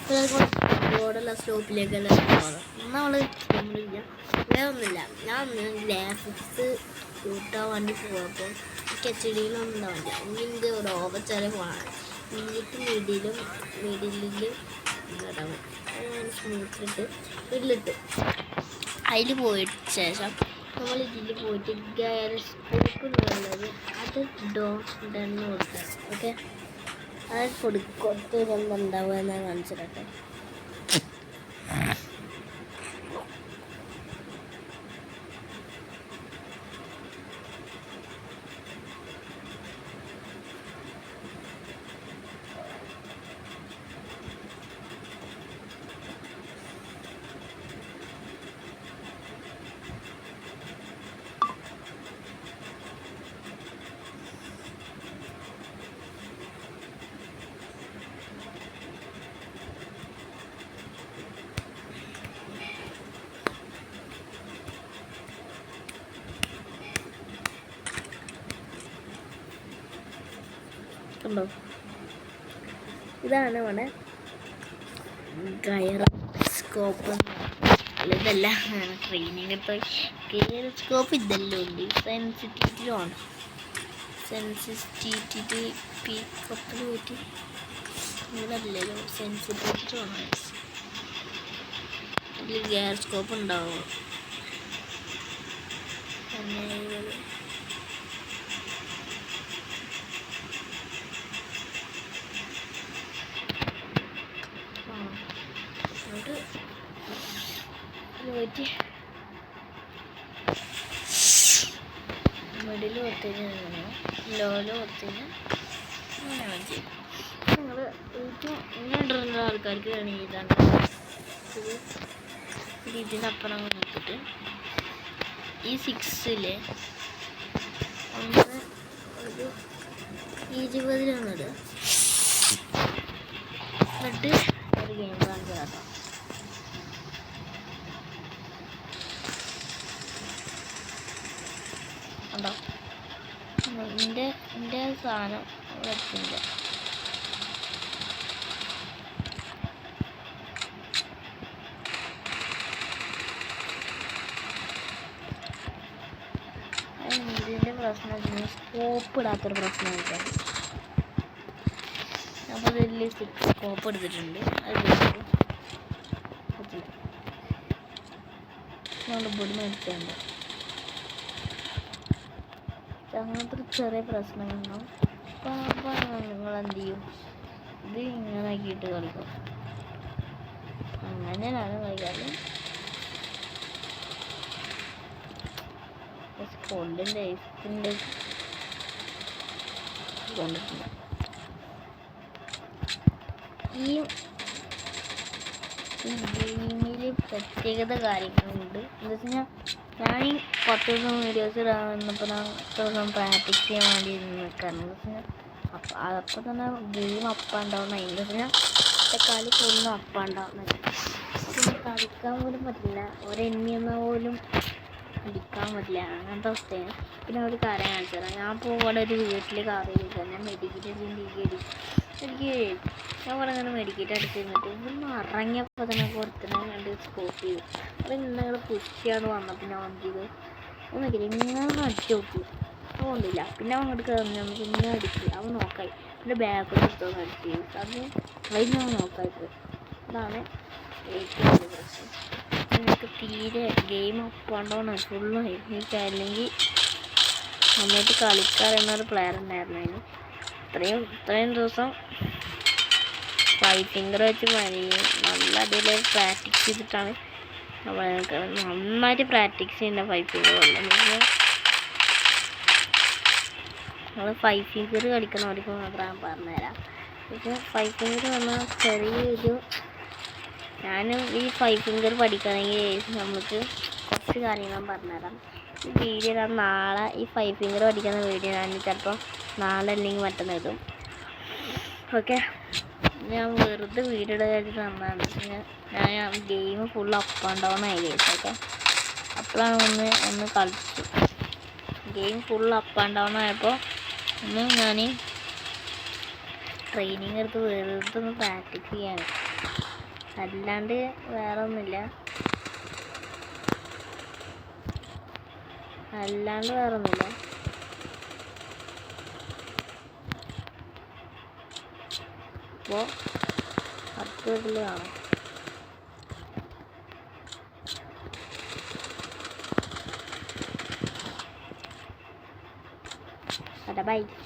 റോഡുള്ള സ്ലോപ്പിലേക്കെല്ലാം പോകണം. നമ്മൾ നമ്മളില്ല വേറെ ഒന്നുമില്ല. ഞാൻ ഒന്ന് ഗ്രാഫിക്സ് കൂട്ടാൻ വേണ്ടി പോയപ്പോൾ കച്ചടിയിലൊന്നും ഉണ്ടാവില്ല. എനിക്ക് ഒരു ഓവച്ചാലെ പോകണം. എന്നിട്ട് മിഡിലും ഉണ്ടാവും. സ്മൂത്തിലിട്ട് മിഡിലിട്ടു. അതിൽ പോയിട്ട് ശേഷം നമ്മൾ ഇതിൽ പോയിട്ട് ഗ്യാരസ്കോപ്പ് എന്നുള്ളത് അത് ഡണ്ണ് കൊടുക്കുക. ഓക്കെ, അത് കൊടുത്ത് എന്താവുക എന്നാൽ കാണിച്ചിട്ടെ. ഉണ്ടോ? ഇതാണ് നമ്മുടെ ഗൈറോസ്കോപ്പ്. ഇതല്ല ട്രെയിനിങ് എടുത്ത ഗൈറോസ്കോപ്പ് ഇതെല്ലാം ഉണ്ട്. സെൻസിറ്റിവിറ്റി പീക്കപ്പിൽ പോയിട്ട് ഇതല്ലല്ലോ സെൻസിറ്റിവിറ്റി ആണ്. ഇതിൽ ഗൈറോസ്കോപ്പ് ഉണ്ടാവും. പോയിട്ട് മിഡിൽ കൊടുത്തതിന് ലോല് കൊടുത്തതിന് അങ്ങനെ മതി. നിങ്ങൾ ഏറ്റവും ഇങ്ങോട്ടുള്ള ആൾക്കാർക്ക് വേണമെങ്കിൽ ഇതാണ് ഇതിനപ്പുറം നോക്കിയിട്ട് ഈ 6-ല് ഒന്ന് ഒരു 20 എന്നിട്ട് ഒരു ഗെയിം കാണിച്ചു കേട്ടോ. ഉണ്ടോ? എൻ്റെ സാധനം വെച്ചില്ല. ഇതിൻ്റെ പ്രശ്നം സ്കോപ്പ് ഇടാത്തൊരു പ്രശ്നമായിട്ട്. അപ്പോൾ ഇതിൽ 6 സ്കോപ്പ് എടുത്തിട്ടുണ്ട്. അത് ഞങ്ങളുടെ ബോഡി മേടിച്ചുണ്ട്. അങ്ങനത്തെ ചെറിയ പ്രശ്നങ്ങളുണ്ടാവും. അപ്പോൾ നിങ്ങൾ എന്ത് ചെയ്യും? ഇത് ഇങ്ങനെ ആക്കിയിട്ട് കളിക്കും. അങ്ങനെയാണ് കളിക്കാറ്. സ്കോളിൻ്റെ ഐസിൻ്റെ കൊണ്ടിട്ടുണ്ട്. ഈ ഗെയിമിൽ പ്രത്യേകത കാര്യങ്ങളുണ്ട്. എന്താ വെച്ച് കഴിഞ്ഞാൽ ഞാൻ ഈ 10 ദിവസം വീഡിയോസ് ഇടാൻ വന്നപ്പോൾ ഞാൻ 10 ദിവസം പ്രാക്ടീസ് ചെയ്യാൻ വേണ്ടി നിൽക്കാറുണ്ട്. എന്താ വെച്ച് കഴിഞ്ഞാൽ അപ്പോൾ തന്നെ ഗെയിം അപ്പാണ്ടാവുന്ന. എന്താ വെച്ച് കഴിഞ്ഞാൽ കളി ഫുള്ളും അപ്പാണ്ടാവുന്നത്. പിന്നെ കളിക്കാൻ പോലും പറ്റില്ല. ഒരെണ്ണിയെന്ന പോലും അടിക്കാൻ പറ്റില്ല. അങ്ങനത്തെ അവസ്ഥയാണ്. പിന്നെ ഒരു കാര്യം കാണിച്ചു തരാം. ഞാൻ ഇപ്പോൾ ഇവിടെ ഒരു വീട്ടിൽ കാറിയിരിക്കുക. ഞാൻ മെഡിക്കറ്റ് ഞാൻ ഇവിടെ അങ്ങനെ മെഡിക്കറ്റ് അടിച്ചിരുന്നിട്ട് ഇതൊന്ന് ഇറങ്ങിയപ്പോൾ തന്നെ പുറത്തുനിന്ന് കണ്ട് സ്കോപ്പ് ചെയ്തു. അപ്പോൾ നിങ്ങൾ പുഷിയാണ് വന്നപ്പോൾ ഞാൻ വന്നത് ഒന്നൊക്കെ ഇങ്ങനെ അടിച്ചു നോക്കി. അതുകൊണ്ടില്ല. പിന്നെ അങ്ങോട്ട് കയറി നമുക്ക് ഇങ്ങനെ അടിച്ച് അവൻ നോക്കായി. പിന്നെ ബാക്കൊക്കെ എടുത്തോന്ന് അടിച്ച് അത് ഞാൻ നോക്കായിട്ട്. അതാണ് ഏറ്റവും വലിയ പ്രശ്നം. എനിക്ക് തീരെ ഗെയിം അപ്പാണ്ടോന്ന് ഫുള്ളായി. എനിക്കല്ലെങ്കിൽ നന്നായിട്ട് കളിക്കാറുന്നൊരു പ്ലെയർ ഉണ്ടായിരുന്നു. അതിന് ഇത്രയും ദിവസം 5 ഫിംഗർ വെച്ച് നല്ല അടിപൊളി പ്രാക്ടീസ് ചെയ്തിട്ടാണ് നന്നായിട്ട് പ്രാക്ടീസ് ചെയ്യുന്ന 5 ഫിംഗർ കൊണ്ടുവന്നത്. നമ്മൾ 5 ഫിംഗർ കളിക്കുന്നവർക്ക് മാത്രം ഞാൻ പറഞ്ഞുതരാം. പക്ഷേ 5 ഫിംഗർ പറഞ്ഞാൽ ചെറിയൊരു ഞാനും ഈ 5 ഫിംഗർ പഠിക്കണമെങ്കിൽ നമുക്ക് കുറച്ച് കാര്യങ്ങൾ പറഞ്ഞുതരാം. ഈ വീഡിയോ ഞാൻ നാളെ ഈ 5 ഫിംഗർ പഠിക്കുന്ന വീഡിയോ ഞാൻ ചിലപ്പോൾ നാളെ അല്ലെങ്കിൽ മറ്റന്നാൾ ഇടും. ഓക്കെ, ഞാൻ വെറുതെ വീഡിയോ ഇടാൻ തന്നതാണ്. ഞാൻ game full up and down ആയി ഗെയിംസ്. ഓക്കെ, അപ്പോഴാണ് ഒന്ന് കളിച്ചു. Game full up and down ആയപ്പോൾ ഞാൻ ട്രെയിനിങ് എടുത്ത് വെറുതെ ഒന്ന് പ്രാക്ടീസ് ചെയ്യാണ്, അല്ലാണ്ട് വേറെ ഒന്നുമില്ല. അപ്പോൾ അടുത്ത വീട്ടിൽ കാണാം. ബൈ.